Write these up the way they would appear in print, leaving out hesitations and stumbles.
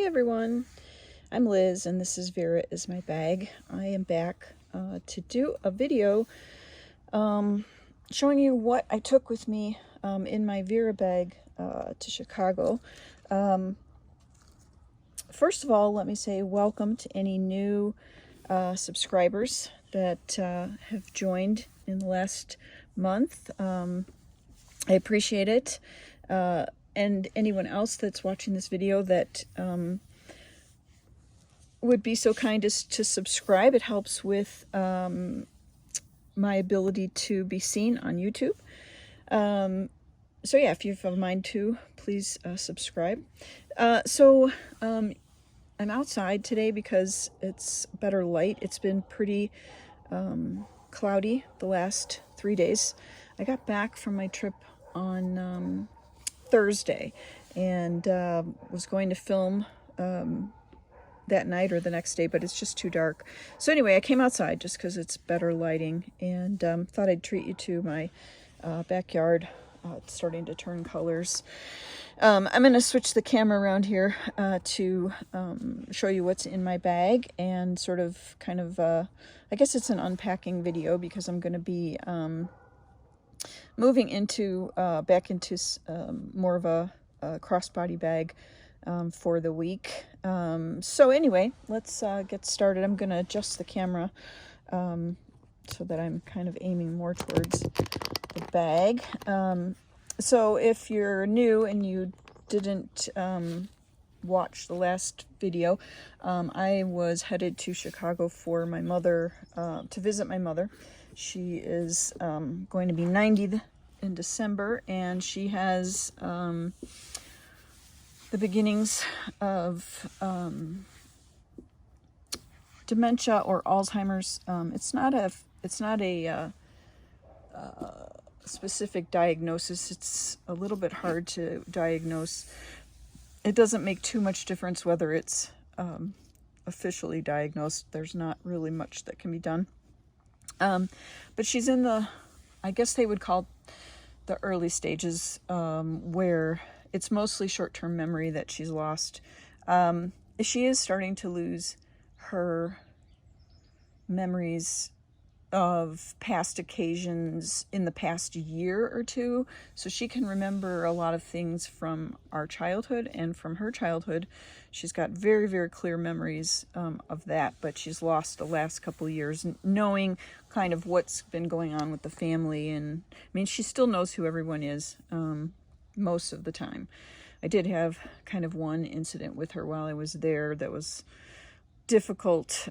everyone, I'm Liz and this is Vera is my bag. I am back to do a video showing you what I took with me in my Vera bag to Chicago. First of all, let me say welcome to any new subscribers that have joined in the last month. I appreciate it. And anyone else that's watching this video that would be so kind as to subscribe. It helps with my ability to be seen on YouTube. So yeah, if you have a mind to, please subscribe. I'm outside today because it's better light. It's been pretty cloudy the last 3 days. I got back from my trip on Thursday and was going to film that night or the next day, but it's just too dark. So anyway, I came outside just because it's better lighting, and thought I'd treat you to my backyard. It's starting to turn colors. I'm going to switch the camera around here to show you what's in my bag and sort of I guess it's an unpacking video because I'm going to be moving into back into more of a crossbody bag for the week. So anyway, let's get started. I'm going to adjust the camera so that I'm kind of aiming more towards the bag. So if you're new and you didn't watch the last video, I was headed to Chicago for my mother, to visit my mother. She is going to be 90 in December, and she has the beginnings of dementia or Alzheimer's. It's not a specific diagnosis. It's a little bit hard to diagnose. It doesn't make too much difference whether it's officially diagnosed. There's not really much that can be done. But she's in I guess they would call the early stages, where it's mostly short-term memory that she's lost. She is starting to lose her memories of past occasions in the past year or two. So she can remember a lot of things from our childhood and from her childhood. She's got very, very clear memories of that, but she's lost the last couple of years knowing kind of what's been going on with the family. And I mean, she still knows who everyone is most of the time. I did have kind of one incident with her while I was there that was difficult.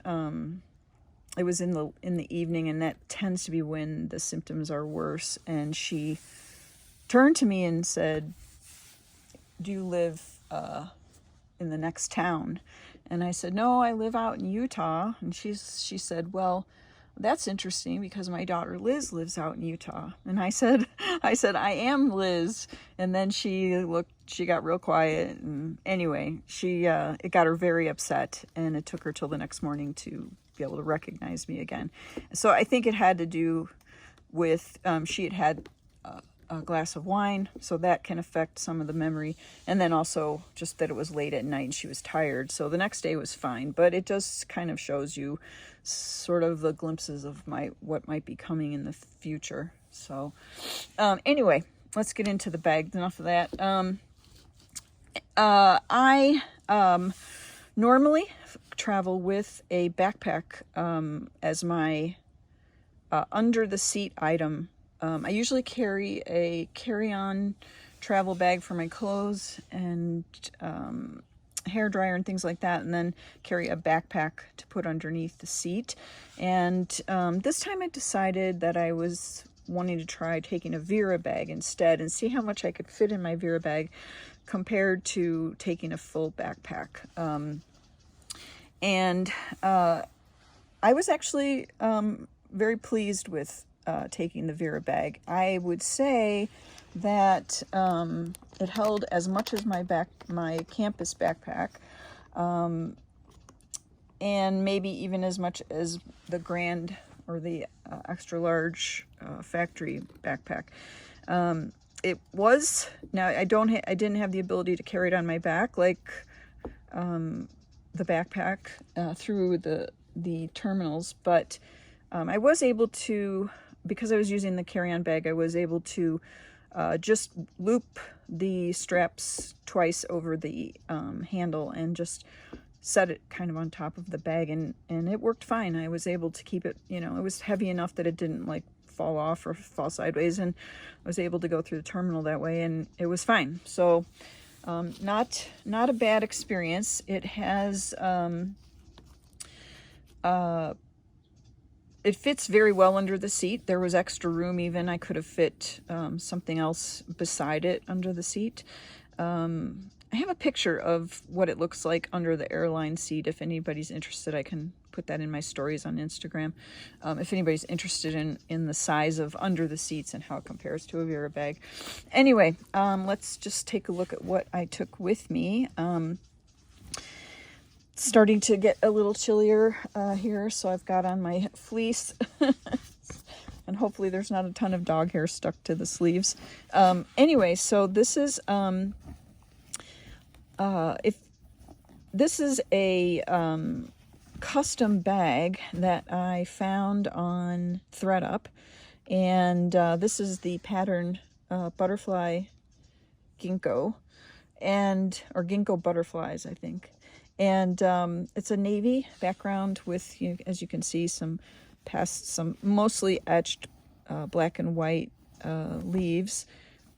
It was in the evening, and that tends to be when the symptoms are worse. And she turned to me and said, "Do you live in the next town?" And I said, "No, I live out in Utah." And she said, "Well, that's interesting because my daughter Liz lives out in Utah." And I said, "I am Liz." And then she got real quiet. And anyway, it got her very upset, and it took her till the next morning to be able to recognize me again. So I think it had to do with she had a glass of wine, so that can affect some of the memory, and then also just that it was late at night and she was tired. So the next day was fine, but it just kind of shows you sort of the glimpses of what might be coming in the future. So anyway, let's get into the bag. Enough of that. I normally travel with a backpack as my under the seat item. I usually carry a carry-on travel bag for my clothes and hair dryer and things like that, and then carry a backpack to put underneath the seat. And this time I decided that I was wanting to try taking a Vera bag instead and see how much I could fit in my Vera bag compared to taking a full backpack. And I was actually very pleased with taking the Vera bag. I would say that it held as much as my campus backpack, and maybe even as much as the grand or the extra large factory backpack. It was, now I didn't have the ability to carry it on my back like the backpack through the terminals, but I was able to, because I was using the carry-on bag, I was able to just loop the straps twice over the handle and just set it kind of on top of the bag, and it worked fine. I was able to keep it, you know, it was heavy enough that it didn't like fall off or fall sideways, and I was able to go through the terminal that way, and it was fine. So not a bad experience. It has it fits very well under the seat. There was extra room even. I could have fit something else beside it under the seat. I have a picture of what it looks like under the airline seat. If anybody's interested, I can put that in my stories on Instagram. If anybody's interested in the size of under the seats and how it compares to a Vera bag. Anyway, let's just take a look at what I took with me. Starting to get a little chillier here, so I've got on my fleece. And hopefully there's not a ton of dog hair stuck to the sleeves. Anyway, so this is this is a custom bag that I found on ThreadUp, and this is the pattern butterfly ginkgo, or ginkgo butterflies, I think. And it's a navy background with, as you can see, some mostly etched black and white leaves,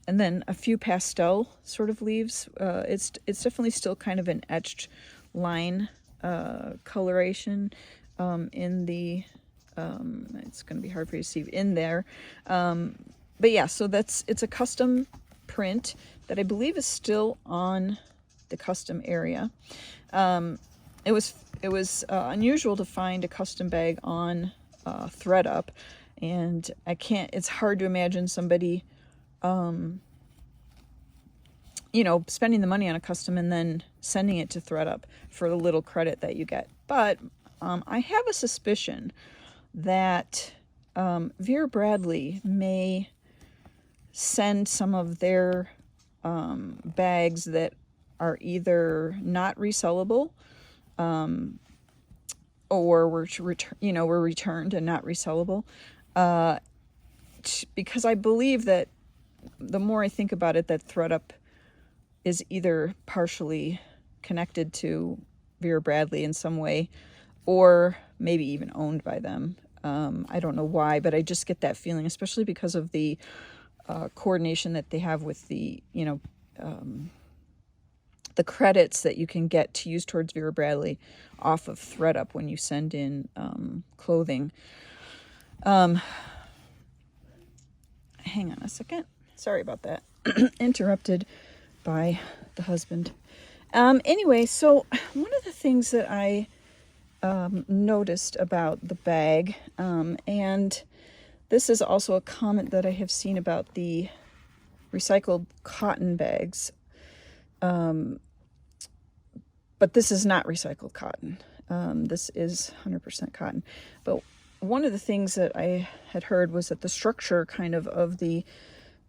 and then a few pastel sort of leaves. It's definitely still kind of an etched line coloration in the, it's going to be hard for you to see in there. But yeah, so it's a custom print that I believe is still on the custom area. It was unusual to find a custom bag on ThreadUp, and it's hard to imagine somebody spending the money on a custom and then sending it to ThreadUp for the little credit that you get. But I have a suspicion that Vera Bradley may send some of their bags that are either not resellable, or were returned and not resellable, because I believe that the more I think about it, that ThreadUp is either partially connected to Vera Bradley in some way, or maybe even owned by them. I don't know why, but I just get that feeling, especially because of the coordination that they have with the credits that you can get to use towards Vera Bradley off of ThreadUp when you send in clothing. Hang on a second. Sorry about that. Interrupted by the husband. Anyway, so one of the things that I noticed about the bag, and this is also a comment that I have seen about the recycled cotton bags, but this is not recycled cotton. This is 100% cotton. But one of the things that I had heard was that the structure kind of the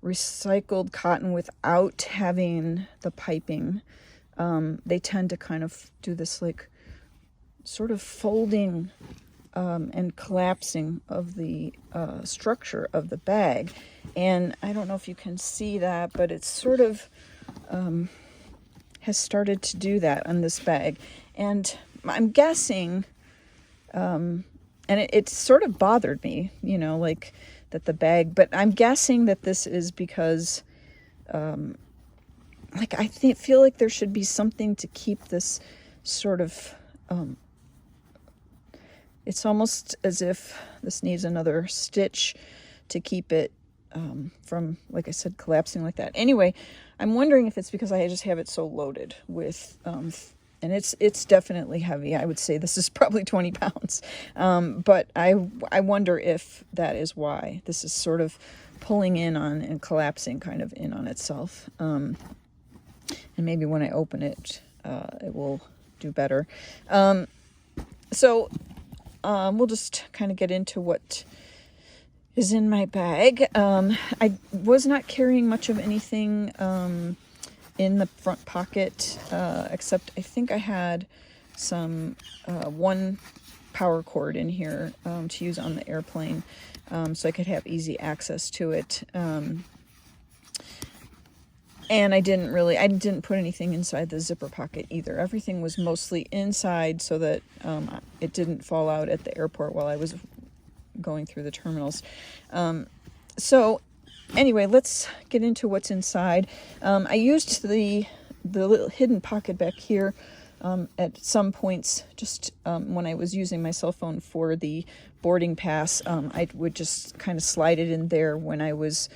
recycled cotton without having the piping, they tend to kind of do this like sort of folding and collapsing of the structure of the bag. And I don't know if you can see that, but it's sort of has started to do that on this bag. And I'm guessing, and it sort of bothered me, like that the bag, but I'm guessing that this is because, I feel like there should be something to keep this sort of, it's almost as if this needs another stitch to keep it from, like I said, collapsing like that. Anyway, I'm wondering if it's because I just have it so loaded with, and it's definitely heavy. I would say this is probably 20 pounds. But I wonder if that is why this is sort of pulling in on and collapsing kind of in on itself. And maybe when I open it, it will do better. So we'll just kind of get into what is in my bag. I was not carrying much of anything in the front pocket, except I think I had some one power cord in here to use on the airplane, so I could have easy access to it. And I didn't put anything inside the zipper pocket either. Everything was mostly inside so that it didn't fall out at the airport while I was going through the terminals. So anyway, let's get into what's inside. I used the little hidden pocket back here at some points, just when I was using my cell phone for the boarding pass. I would just kind of slide it in there when I was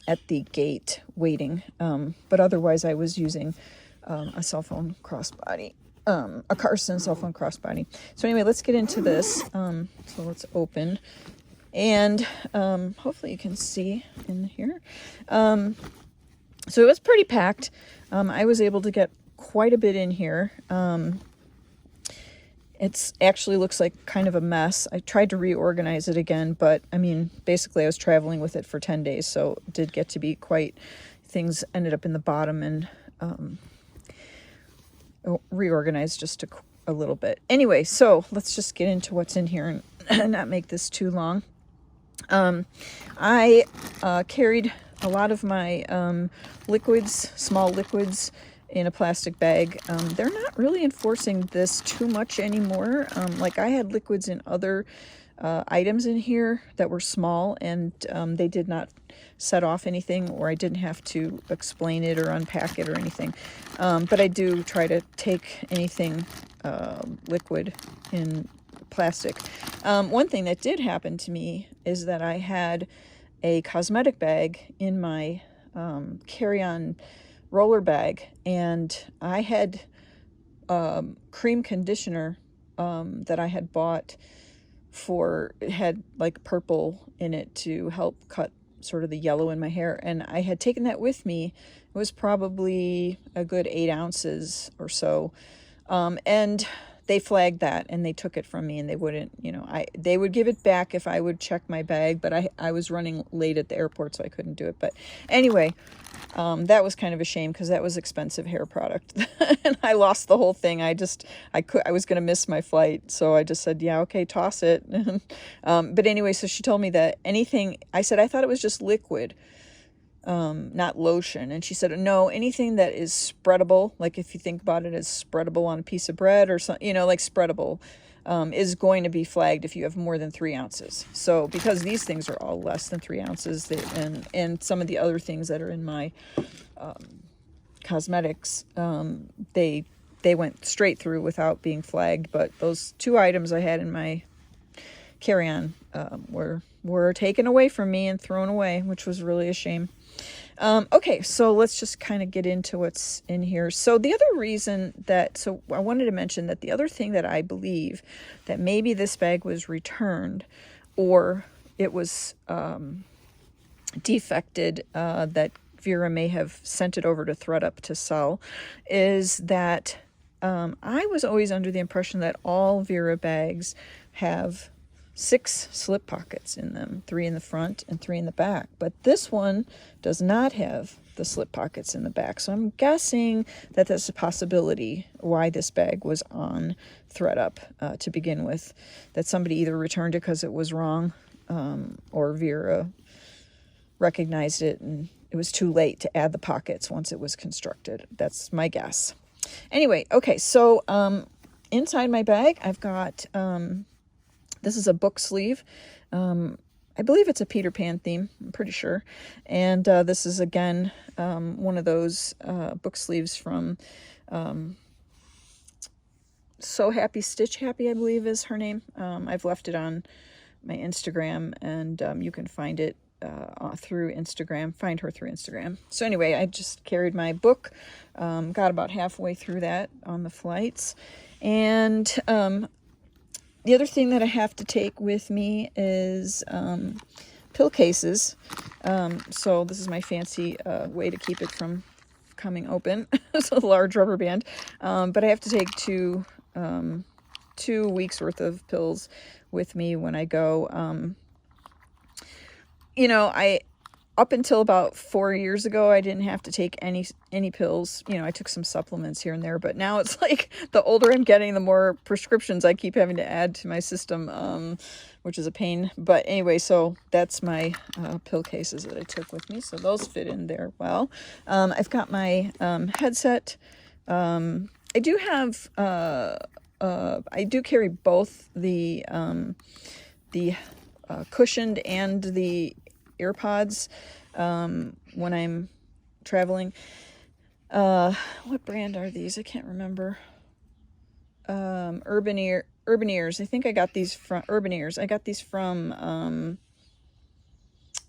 at the gate waiting, but otherwise I was using a cell phone crossbody, a Carson cell phone crossbody. So anyway, let's get into this. So let's open, and hopefully you can see in here. So it was pretty packed. I was able to get quite a bit in here. It's actually looks like kind of a mess. I tried to reorganize it again, but I mean, basically I was traveling with it for 10 days, so it did get to be quite, things ended up in the bottom and reorganized just a little bit. Anyway, so let's just get into what's in here and not make this too long. I carried a lot of my liquids, small liquids, in a plastic bag. They're not really enforcing this too much anymore. Like I had liquids in other items in here that were small, and they did not set off anything, or I didn't have to explain it or unpack it or anything. But I do try to take anything liquid in plastic. One thing that did happen to me is that I had a cosmetic bag in my carry-on roller bag, and I had cream conditioner that I had bought it had like purple in it to help cut sort of the yellow in my hair, and I had taken that with me. It was probably a good 8 ounces or so, and they flagged that and they took it from me, and they wouldn't, they would give it back if I would check my bag, but I was running late at the airport, so I couldn't do it. But anyway, that was kind of a shame because that was expensive hair product and I lost the whole thing. I was going to miss my flight. So I just said, yeah, okay, toss it. But anyway, so she told me that I said, I thought it was just liquid, not lotion. And she said, no, anything that is spreadable, like if you think about it as spreadable on a piece of bread or something, like spreadable, is going to be flagged if you have more than 3 ounces. So because these things are all less than 3 ounces, and some of the other things that are in my cosmetics, they went straight through without being flagged. But those 2 items I had in my carry-on were taken away from me and thrown away, which was really a shame. Okay, so let's just kind of get into what's in here. So the other reason so I wanted to mention that the other thing that I believe that maybe this bag was returned, or it was defected, that Vera may have sent it over to ThredUp to sell, is that I was always under the impression that all Vera bags have 6 slip pockets in them, 3 in the front and 3 in the back. But this one does not have the slip pockets in the back. So I'm guessing that that's a possibility why this bag was on ThredUp to begin with, that somebody either returned it because it was wrong, or Vera recognized it and it was too late to add the pockets once it was constructed. That's my guess. Anyway, okay, so inside my bag I've got this is a book sleeve. I believe it's a Peter Pan theme, I'm pretty sure. And this is, again, one of those book sleeves from So Happy Stitch Happy, I believe is her name. I've left it on my Instagram, and you can find it through Instagram. Find her through Instagram. So anyway, I just carried my book, got about halfway through that on the flights. And the other thing that I have to take with me is pill cases. So this is my fancy way to keep it from coming open. It's a large rubber band. But I have to take 2 weeks worth of pills with me when I go. up until about 4 years ago, I didn't have to take any pills. You know, I took some supplements here and there, but now it's like the older I'm getting, the more prescriptions I keep having to add to my system, which is a pain. But anyway, so that's my pill cases that I took with me. So those fit in there well. I've got my headset. I do have, I do carry both the cushioned and the AirPods when I'm traveling. What brand are these? I can't remember. Urban Ears. I think I got these from Urban Ears. I got these from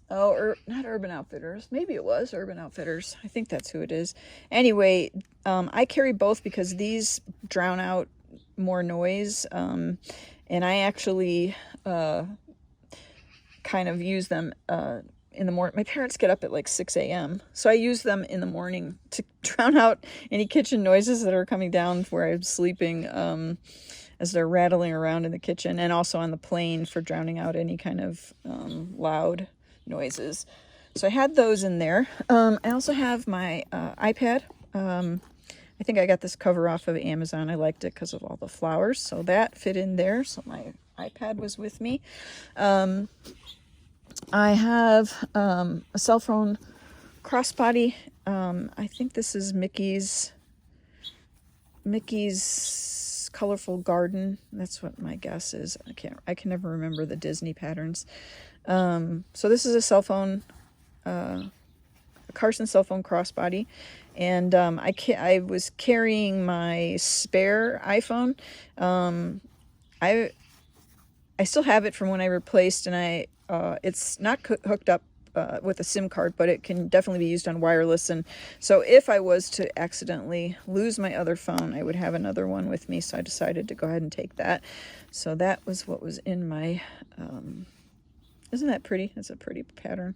not Urban Outfitters. Maybe it was Urban Outfitters. I think that's who it is. Anyway, I carry both because these drown out more noise, and I actually kind of use them in the morning. My parents get up at like 6 a.m. So I use them in the morning to drown out any kitchen noises that are coming down where I'm sleeping, as they're rattling around in the kitchen, and also on the plane for drowning out any kind of loud noises. So I had those in there. I also have my iPad. I think I got this cover off of Amazon. I liked it because of all the flowers. So that fit in there. So my iPad was with me. I have a cell phone crossbody. I think this is Mickey's Colorful Garden. That's what my guess is. I can never remember the Disney patterns. So this is a cell phone, a Carson cell phone crossbody, and I was carrying my spare iPhone. I still have it from when I replaced, and it's not hooked up with a SIM card, but it can definitely be used on wireless. And so if I was to accidentally lose my other phone, I would have another one with me. So I decided to go ahead and take that. So that was what was in my, isn't that pretty? That's a pretty pattern.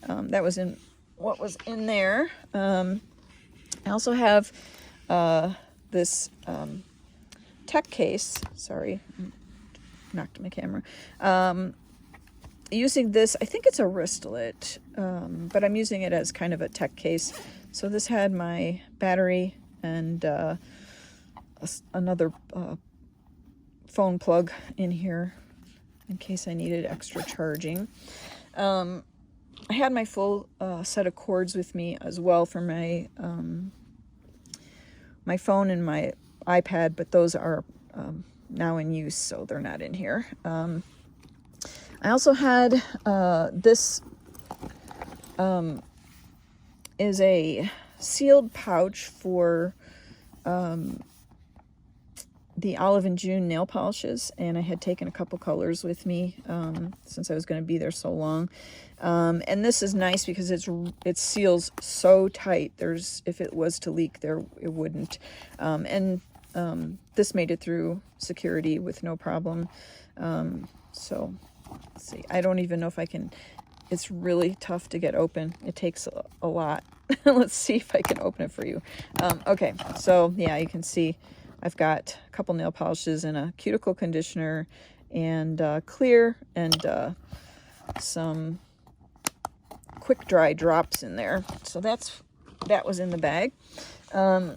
That was in what was in there. I also have this tech case. Sorry, knocked my camera. Using this, I think it's a wristlet, but I'm using it as kind of a tech case. So this had my battery and another phone plug in here in case I needed extra charging. I had my full set of cords with me as well for my my phone and my iPad, but those are now in use, so they're not in here. I also had this is a sealed pouch for the Olive and June nail polishes, and I had taken a couple colors with me since I was going to be there so long. And this is nice because it seals so tight. If it was to leak, it wouldn't. This made it through security with no problem. So let's see. I don't even know if I can. It's really tough to get open. It takes a lot. Let's see if I can open it for you. Okay, so yeah, you can see I've got a couple nail polishes and a cuticle conditioner and clear and some quick dry drops in there. So that was in the bag.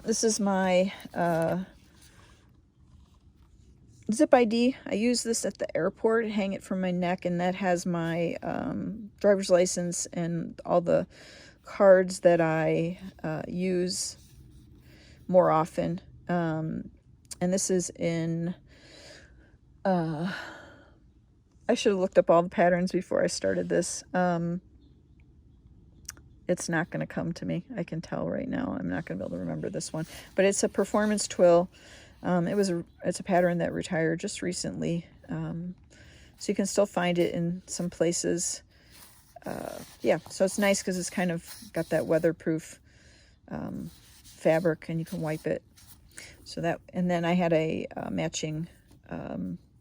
This is my Zip ID. I use this at the airport, hang it from my neck, and that has my driver's license and all the cards that I use more often. And this is in, I should have looked up all the patterns before I started this. It's not going to come to me. I can tell right now. I'm not going to be able to remember this one. But it's a performance twill. It's a pattern that retired just recently. So you can still find it in some places. Yeah, so it's nice because it's kind of got that weatherproof fabric, and you can wipe it. So that, and then I had a matching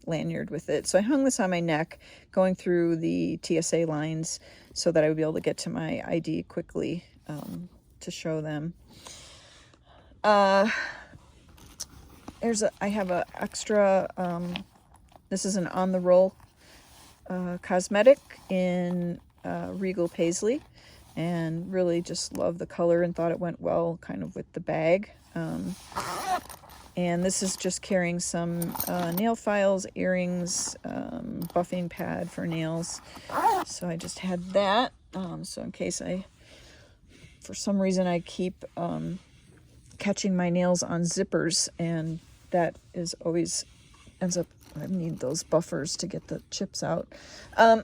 lanyard with it. So I hung this on my neck, going through the TSA lines so that I would be able to get to my ID quickly to show them. I have a extra, this is an on the roll Cosmetic in Regal Paisley. and really just love the color and thought it went well kind of with the bag. And this is just carrying some nail files, earrings, buffing pad for nails. So I just had that. So in case for some reason I keep catching my nails on zippers, and that is always ends up, I need those buffers to get the chips out. I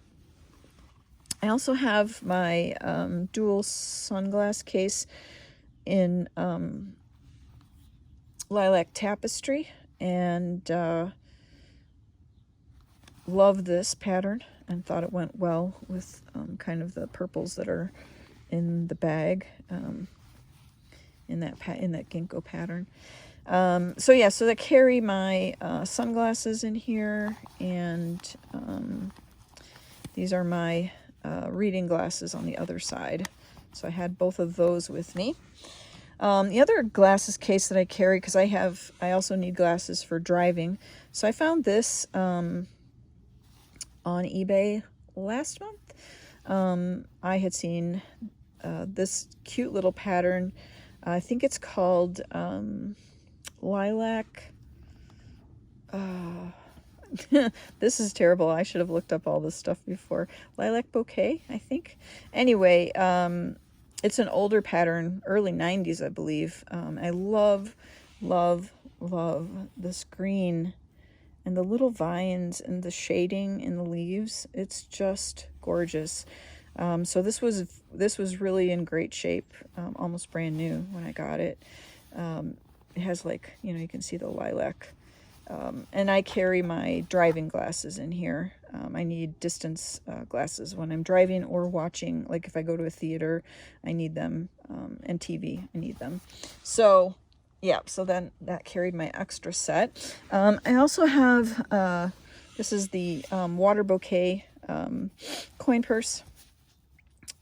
also have my dual sunglass case in lilac tapestry, and love this pattern and thought it went well with kind of the purples that are in the bag, in that ginkgo pattern. So yeah, so I carry my sunglasses in here, and these are my reading glasses on the other side. So I had both of those with me. The other glasses case that I carry, because I also need glasses for driving. So I found this on eBay last month. I had seen this cute little pattern. I think it's called lilac. This is terrible. I should have looked up all this stuff before. Lilac bouquet, I think. Anyway, it's an older pattern, early 90s, I believe. I love, love, love this green and the little vines and the shading in the leaves. It's just gorgeous. So this was really in great shape, almost brand new when I got it. It has, like, you can see the lilac. And I carry my driving glasses in here. I need distance glasses when I'm driving or watching. Like if I go to a theater, I need them, and TV, I need them. So yeah, so then that carried my extra set. I also have, this is the water bouquet coin purse.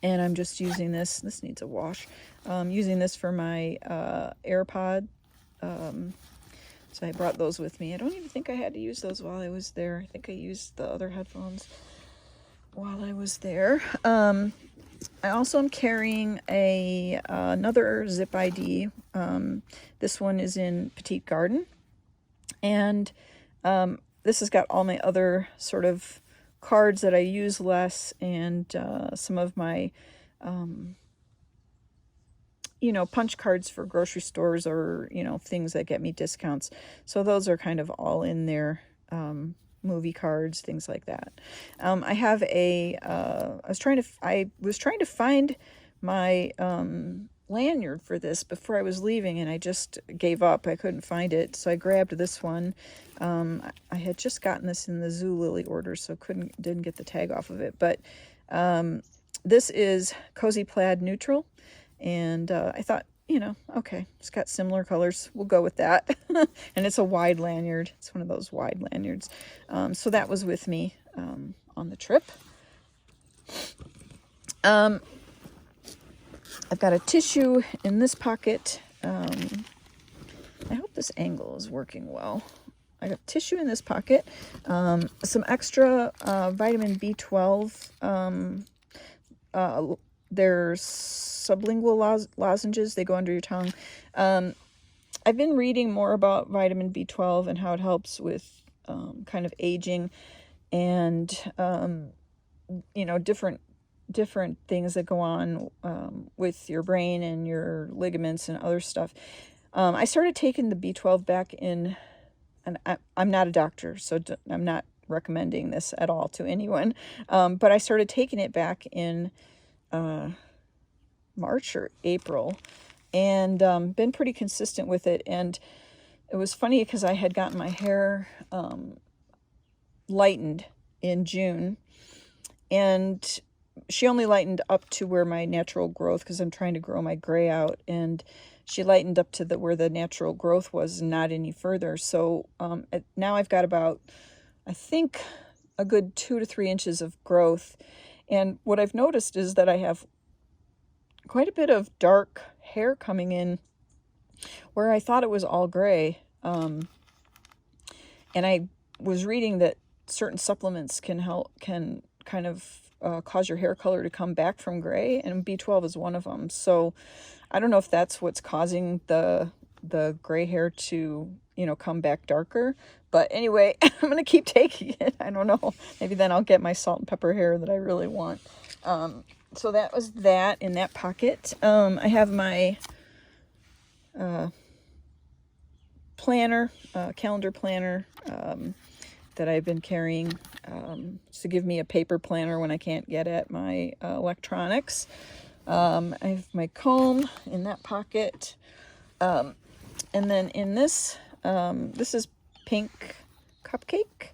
And I'm just using this. This needs a wash. Using this for my AirPod. So I brought those with me. I don't even think I had to use those while I was there. I think I used the other headphones while I was there. I also am carrying another Zip ID. This one is in Petite Garden. And this has got all my other sort of cards that I use less, and some of my punch cards for grocery stores, or things that get me discounts. So those are kind of all in there. Movie cards, things like that. I have I was trying to find my lanyard for this before I was leaving, and I just gave up. I couldn't find it, so I grabbed this one. I had just gotten this in the Zulily order, so didn't get the tag off of it. But this is Cozy Plaid Neutral, and I thought, okay, it's got similar colors. We'll go with that. And it's a wide lanyard. It's one of those wide lanyards. So that was with me on the trip. I've got a tissue in this pocket. I hope this angle is working well. I got tissue in this pocket. Some extra vitamin B12. There's sublingual lozenges. They go under your tongue. I've been reading more about vitamin B12 and how it helps with kind of aging, and different things that go on with your brain and your ligaments and other stuff. I started taking the B12 back in, and I'm not a doctor, so I'm not recommending this at all to anyone. But I started taking it back in March or April, and been pretty consistent with it. And it was funny because I had gotten my hair lightened in June, and she only lightened up to where my natural growth, because I'm trying to grow my gray out, and she lightened up to where the natural growth was, not any further. So now I've got about, I think, a good 2 to 3 inches of growth. And what I've noticed is that I have quite a bit of dark hair coming in where I thought it was all gray. And I was reading that certain supplements can kind of cause your hair color to come back from gray, and B12 is one of them. So I don't know if that's what's causing the gray hair to, you know, come back darker. But anyway, I'm going to keep taking it. I don't know. Maybe then I'll get my salt and pepper hair that I really want. So that was that in that pocket. I have my planner, calendar planner that I've been carrying to give me a paper planner when I can't get at my electronics. I have my comb in that pocket. And then in this, this is Pink Cupcake.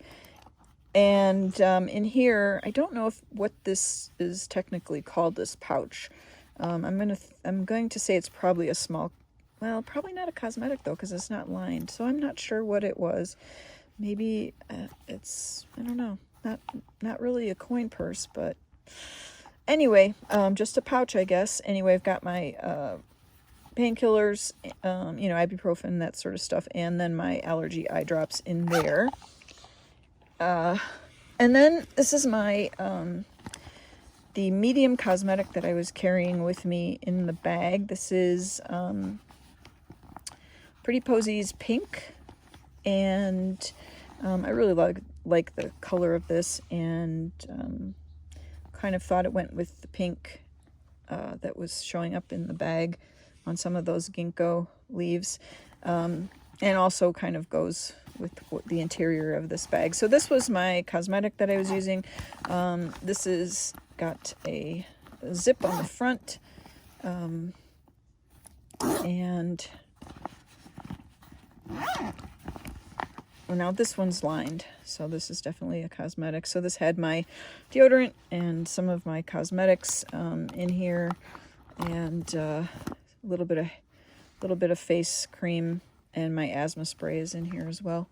And in here, I don't know what this is technically called, this pouch. I'm going to say it's probably a small, well, probably not a cosmetic though, because it's not lined. So I'm not sure what it was. Maybe it's, I don't know, not really a coin purse, but anyway, just a pouch, I guess. Anyway, I've got my painkillers, you know, ibuprofen, that sort of stuff, and then my allergy eye drops in there. And then this is my, the medium cosmetic that I was carrying with me in the bag. This is, Pretty Posies Pink, and, I really like the color of this, and, kind of thought it went with the pink, that was showing up in the bag on some of those ginkgo leaves, and also kind of goes with the interior of this bag. So this was my cosmetic that I was using. This is got a zip on the front, and well, now this one's lined, so this is definitely a cosmetic. So this had my deodorant and some of my cosmetics in here, and a little bit of face cream, and my asthma spray is in here as well.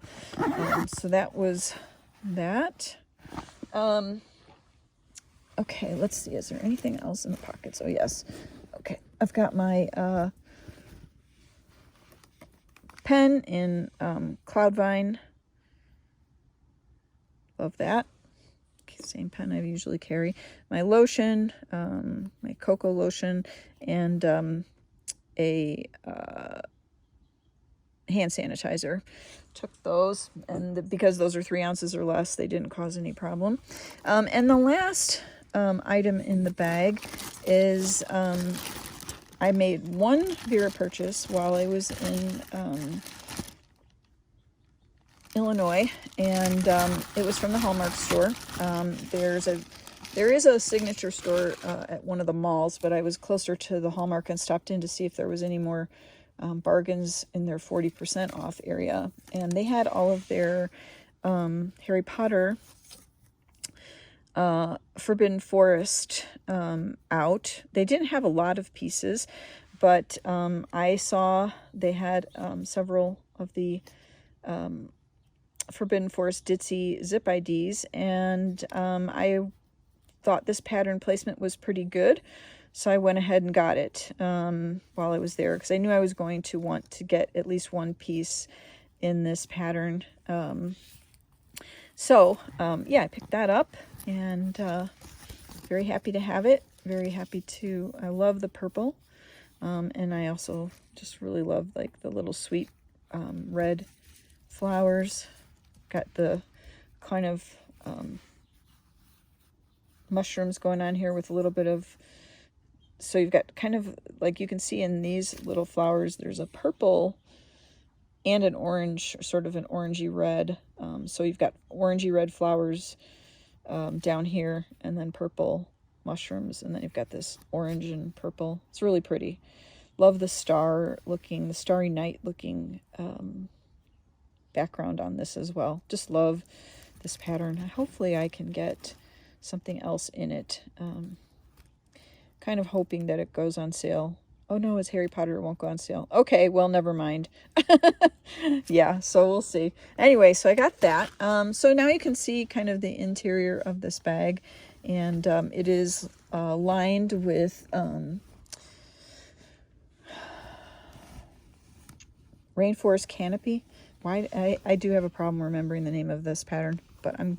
So that was that. Okay, let's see. Is there anything else in the pockets? Oh, yes. Okay, I've got my pen in Cloudvine. Love that. Okay, same pen I usually carry. My lotion, my cocoa lotion, and a hand sanitizer. Took those, and because those are 3 ounces or less, they didn't cause any problem. And the last item in the bag is I made one Vera purchase while I was in Illinois, and it was from the Hallmark store. There is a signature store at one of the malls, but I was closer to the Hallmark and stopped in to see if there was any more bargains in their 40% off area. And they had all of their Harry Potter Forbidden Forest out. They didn't have a lot of pieces, but I saw they had several of the Forbidden Forest Ditzy zip IDs, and I thought this pattern placement was pretty good, so I went ahead and got it while I was there, because I knew I was going to want to get at least one piece in this pattern. So yeah, I picked that up, and very happy to have it. Very happy to, I love the purple, and I also just really love like the little sweet red flowers. Got the kind of mushrooms going on here with a little bit of, so you've got kind of like, you can see in these little flowers, there's a purple and an orange, sort of an orangey red. So you've got orangey red flowers down here, and then purple mushrooms, and then you've got this orange and purple. It's really pretty. Love the starry night looking background on this as well. Just love this pattern. Hopefully I can get something else in it. Kind of hoping that it goes on sale. Oh no, it's Harry Potter, it won't go on sale. Okay, well, never mind. Yeah, so we'll see. Anyway, so I got that. So now you can see kind of the interior of this bag, and it is lined with Rainforest Canopy. Why I do have a problem remembering the name of this pattern, but I'm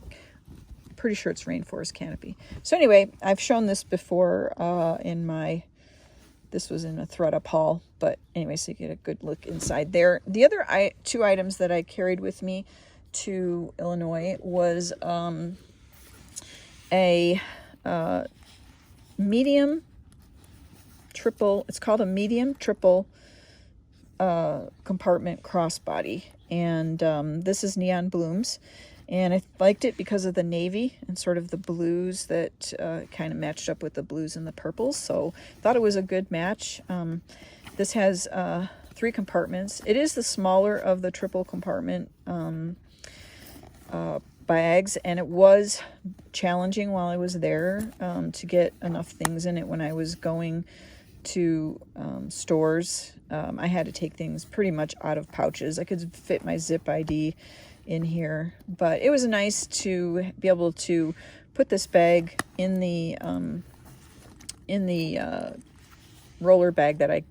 pretty sure it's rainforest canopy. So anyway, I've shown this before this was in a ThredUp haul, but anyway, so you get a good look inside there. The other two items that I carried with me to Illinois was a medium triple, it's called a medium triple compartment crossbody, and this is Neon Blooms, and I liked it because of the navy and sort of the blues that kind of matched up with the blues and the purples, so thought it was a good match. This has 3 compartments. It is the smaller of the triple compartment bags, and it was challenging while I was there to get enough things in it when I was going to stores. I had to take things pretty much out of pouches. I could fit my zip ID in here, but it was nice to be able to put this bag in the roller bag that I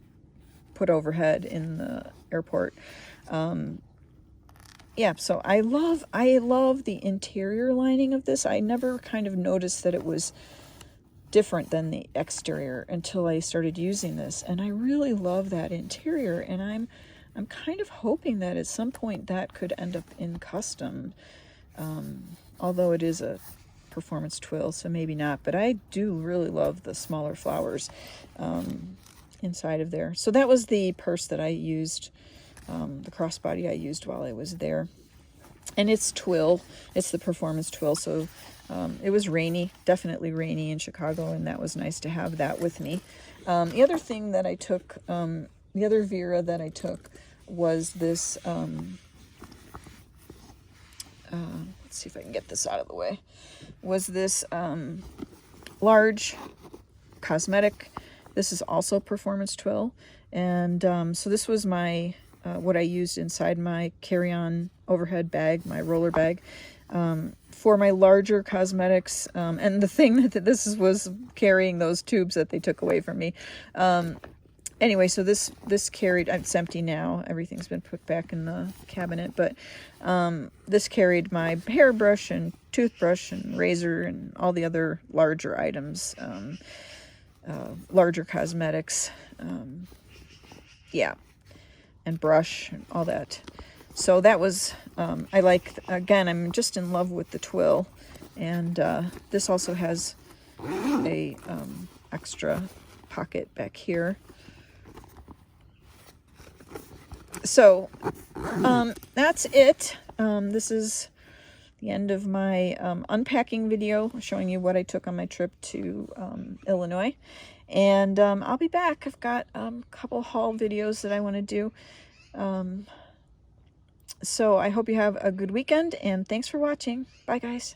put overhead in the airport. Yeah, so I love the interior lining of this. I never kind of noticed that it was different than the exterior until I started using this, and I really love that interior, and I'm kind of hoping that at some point that could end up in custom, although it is a performance twill, so maybe not, but I do really love the smaller flowers inside of there. So that was the purse that I used, the crossbody I used while I was there, and it's twill, it's the performance twill, so it was rainy, definitely rainy in Chicago, and that was nice to have that with me. The other thing that I took, the other Vera that I took was this, let's see if I can get this out of the way, was this large Cosmetic. This is also performance twill, and so this was my what I used inside my carry-on overhead bag, my roller bag, for my larger cosmetics, and the thing that this was carrying those tubes that they took away from me. Anyway, so this carried, it's empty now, everything's been put back in the cabinet, but this carried my hairbrush and toothbrush and razor and all the other larger items, larger cosmetics, yeah, and brush and all that. So that was, I like, again, I'm just in love with the twill, and this also has a extra pocket back here. So that's it. This is the end of my unpacking video, showing you what I took on my trip to Illinois, and I'll be back. I've got a couple haul videos that I want to do. So I hope you have a good weekend, and thanks for watching. Bye, guys.